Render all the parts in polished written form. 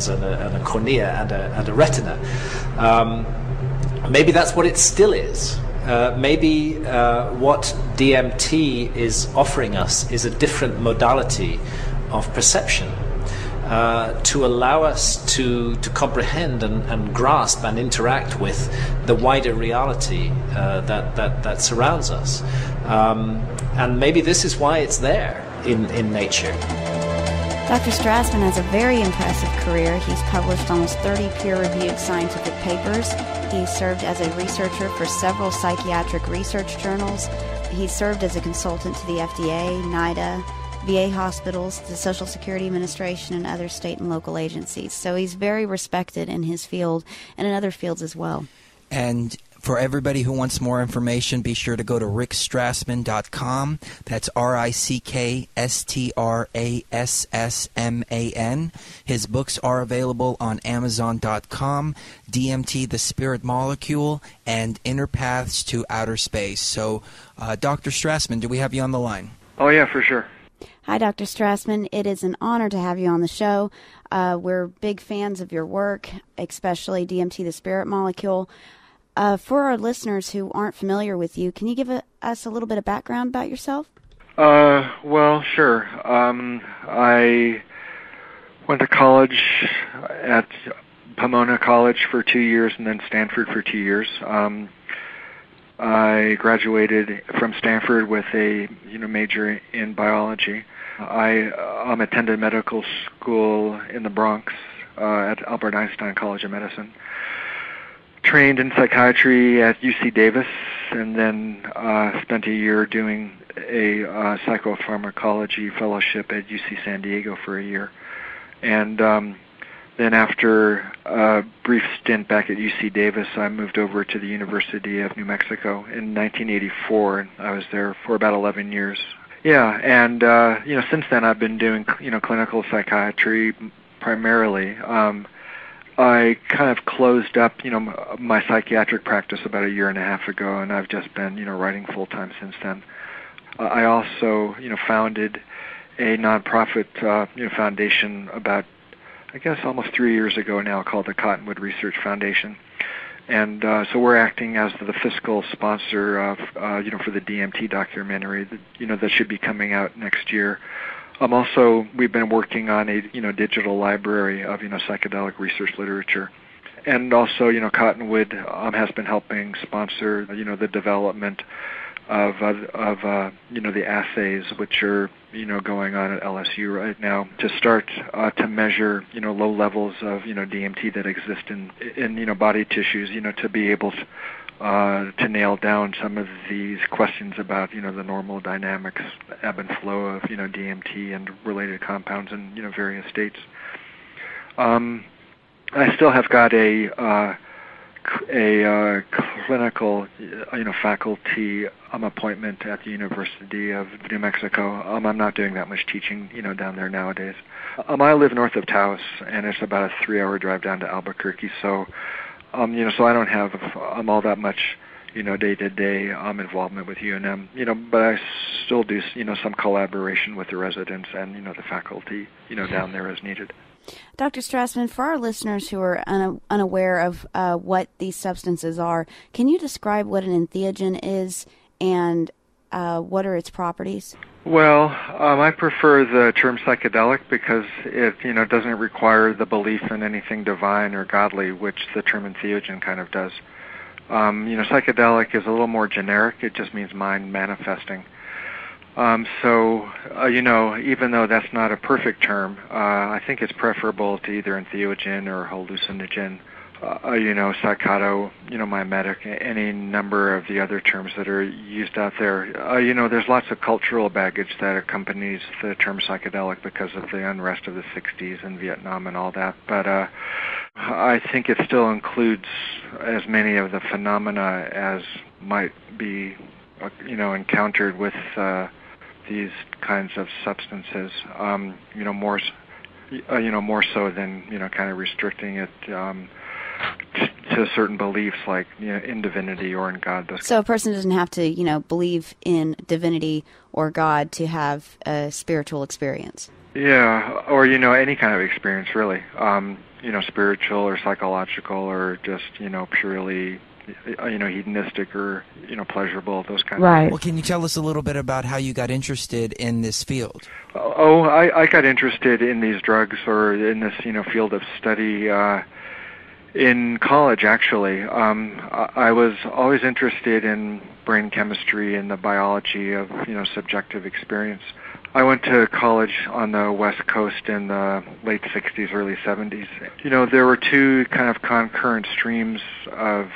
lens and a cornea and a retina. Maybe that's what it still is. Maybe what DMT is offering us is a different modality of perception to allow us to comprehend and grasp and interact with the wider reality that surrounds us. And maybe this is why it's there in nature. Dr. Strassman has a very impressive career. He's published almost 30 peer-reviewed scientific papers. He served as a researcher for several psychiatric research journals. He served as a consultant to the FDA, NIDA, VA hospitals, the Social Security Administration, and other state and local agencies. So he's very respected in his field and in other fields as well. And for everybody who wants more information, be sure to go to rickstrassman.com. That's RickStrassman. His books are available on Amazon.com, DMT, The Spirit Molecule, and Inner Paths to Outer Space. So, Dr. Strassman, do we have you on the line? Oh, yeah, for sure. Hi, Dr. Strassman. It is an honor to have you on the show. We're big fans of your work, especially DMT, The Spirit Molecule. For our listeners who aren't familiar with you, can you give us a little bit of background about yourself? Well, sure. I went to college at Pomona College for 2 years and then Stanford for 2 years. I graduated from Stanford with a major in biology. I attended medical school in the Bronx at Albert Einstein College of Medicine. Trained in psychiatry at UC Davis, and then spent a year doing a psychopharmacology fellowship at UC San Diego for a year. And then after a brief stint back at UC Davis, I moved over to the University of New Mexico in 1984, and I was there for about 11 years. Yeah, and since then I've been doing clinical psychiatry primarily. I kind of closed up, my psychiatric practice about a year and a half ago, and I've just been, writing full time since then. I also, founded a nonprofit, foundation about, I guess, almost 3 years ago now, called the Cottonwood Research Foundation, and so we're acting as the fiscal sponsor of, for the DMT documentary that, that should be coming out next year. We've been working on a, digital library of, psychedelic research literature. And also, Cottonwood has been helping sponsor, the development of the assays which are, going on at LSU right now to start to measure, low levels of, DMT that exist in body tissues, to be able to nail down some of these questions about, the normal dynamics, ebb and flow of, DMT and related compounds in, various states. I still have got a clinical, faculty appointment at the University of New Mexico. I'm not doing that much teaching, down there nowadays. I live north of Taos, and it's about a 3-hour drive down to Albuquerque, so so I don't have all that much, day-to-day involvement with UNM, but I still do, some collaboration with the residents and, the faculty, down there as needed. Dr. Strassman, for our listeners who are unaware of what these substances are, can you describe what an entheogen is and what are its properties? Well, I prefer the term psychedelic because it, doesn't require the belief in anything divine or godly, which the term entheogen kind of does. Psychedelic is a little more generic. It just means mind manifesting. Even though that's not a perfect term, I think it's preferable to either entheogen or hallucinogen, psychotomimetic, any number of the other terms that are used out there. There's lots of cultural baggage that accompanies the term psychedelic because of the unrest of the 60s and Vietnam and all that. But I think it still includes as many of the phenomena as might be, encountered with these kinds of substances. More so than kind of restricting it to certain beliefs like in divinity or in God. So a person doesn't have to believe in divinity or God to have a spiritual experience. Yeah, or, any kind of experience, really. Spiritual or psychological or just, purely, hedonistic or, pleasurable, those kinds of things. Well, can you tell us a little bit about how you got interested in this field? I got interested in these drugs or in this, field of study in college, actually. I was always interested in brain chemistry and the biology of, subjective experience. I went to college on the West Coast in the late 60s, early 70s. There were two kind of concurrent streams of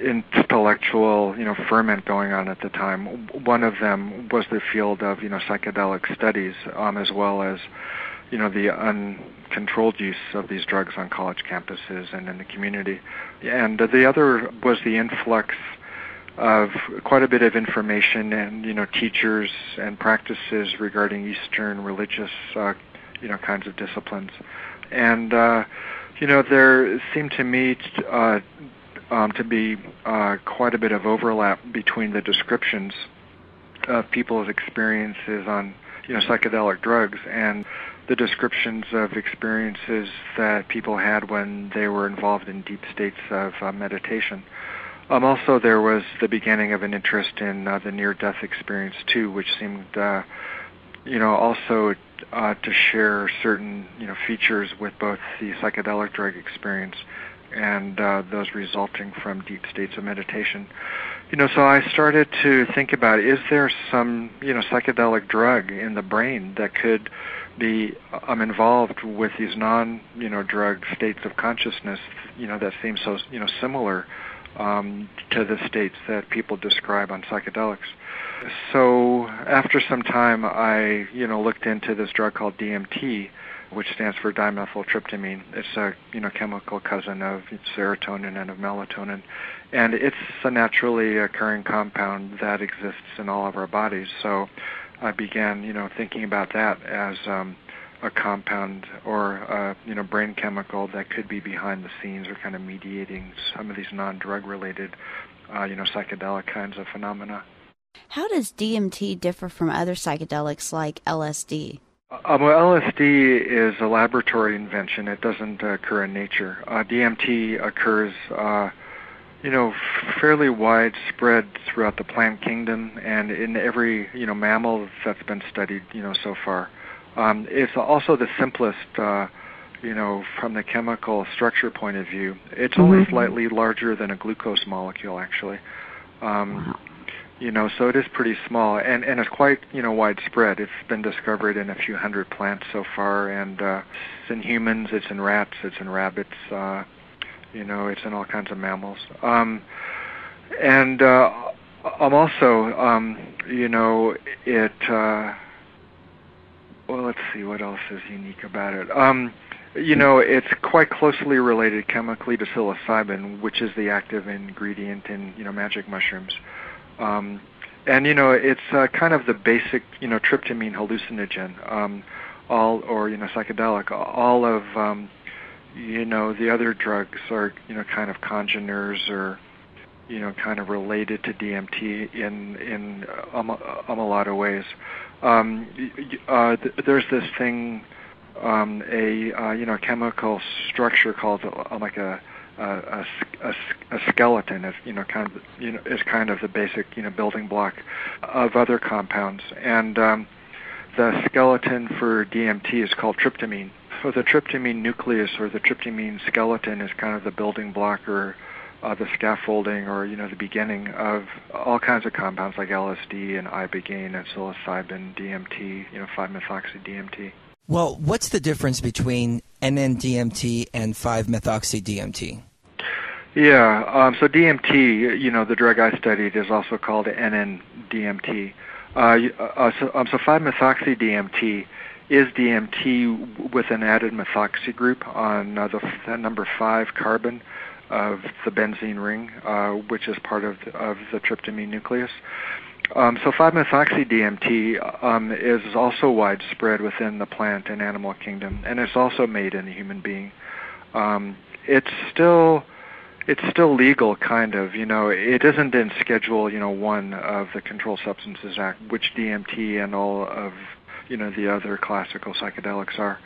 intellectual, ferment going on at the time. One of them was the field of, psychedelic studies, as well as, the uncontrolled use of these drugs on college campuses and in the community. And the other was the influx of quite a bit of information and, teachers and practices regarding Eastern religious, kinds of disciplines. And, there seemed to me to be quite a bit of overlap between the descriptions of people's experiences on, psychedelic drugs and the descriptions of experiences that people had when they were involved in deep states of meditation. Also, there was the beginning of an interest in the near-death experience, too, which seemed, also to share certain, features with both the psychedelic drug experience and those resulting from deep states of meditation. So I started to think about, is there some, psychedelic drug in the brain that could be involved with these drug states of consciousness, that seem so, similar to the states that people describe on psychedelics. So after some time, I, looked into this drug called DMT, which stands for dimethyltryptamine. It's a, chemical cousin of serotonin and of melatonin. And it's a naturally occurring compound that exists in all of our bodies. So I began, thinking about that as a compound or a, brain chemical that could be behind the scenes or kind of mediating some of these non-drug related, psychedelic kinds of phenomena. How does DMT differ from other psychedelics like LSD? Well, LSD is a laboratory invention. It doesn't occur in nature. DMT occurs, fairly widespread throughout the plant kingdom and in every, mammal that's been studied, so far. It's also the simplest, from the chemical structure point of view. It's only slightly larger than a glucose molecule, actually. Wow. So it is pretty small, and it's quite, widespread. It's been discovered in a few hundred plants so far, and it's in humans, it's in rats, it's in rabbits, it's in all kinds of mammals. And I'm also, it, well, let's see, what else is unique about it? It's quite closely related chemically to psilocybin, which is the active ingredient in, magic mushrooms. And, it's kind of the basic, tryptamine hallucinogen, psychedelic. All of, the other drugs are, kind of congeners or, kind of related to DMT in a lot of ways. There's this thing, a chemical structure called like a skeleton is is kind of the basic building block of other compounds, and the skeleton for DMT is called tryptamine. So the tryptamine nucleus or the tryptamine skeleton is kind of the building block or the scaffolding or the beginning of all kinds of compounds like LSD and ibogaine and psilocybin, DMT, 5-methoxy-DMT. Well, what's the difference between NN-DMT and 5-methoxy-DMT? Yeah, so DMT, the drug I studied, is also called NN-DMT. So 5-methoxy-DMT is DMT with an added methoxy group on the number 5 carbon of the benzene ring, which is part of the tryptamine nucleus. So 5-methoxy-DMT is also widespread within the plant and animal kingdom, and it's also made in the human being. It's still legal, kind of. It isn't in Schedule 1 of the Controlled Substances Act, which DMT and all of the other classical psychedelics are.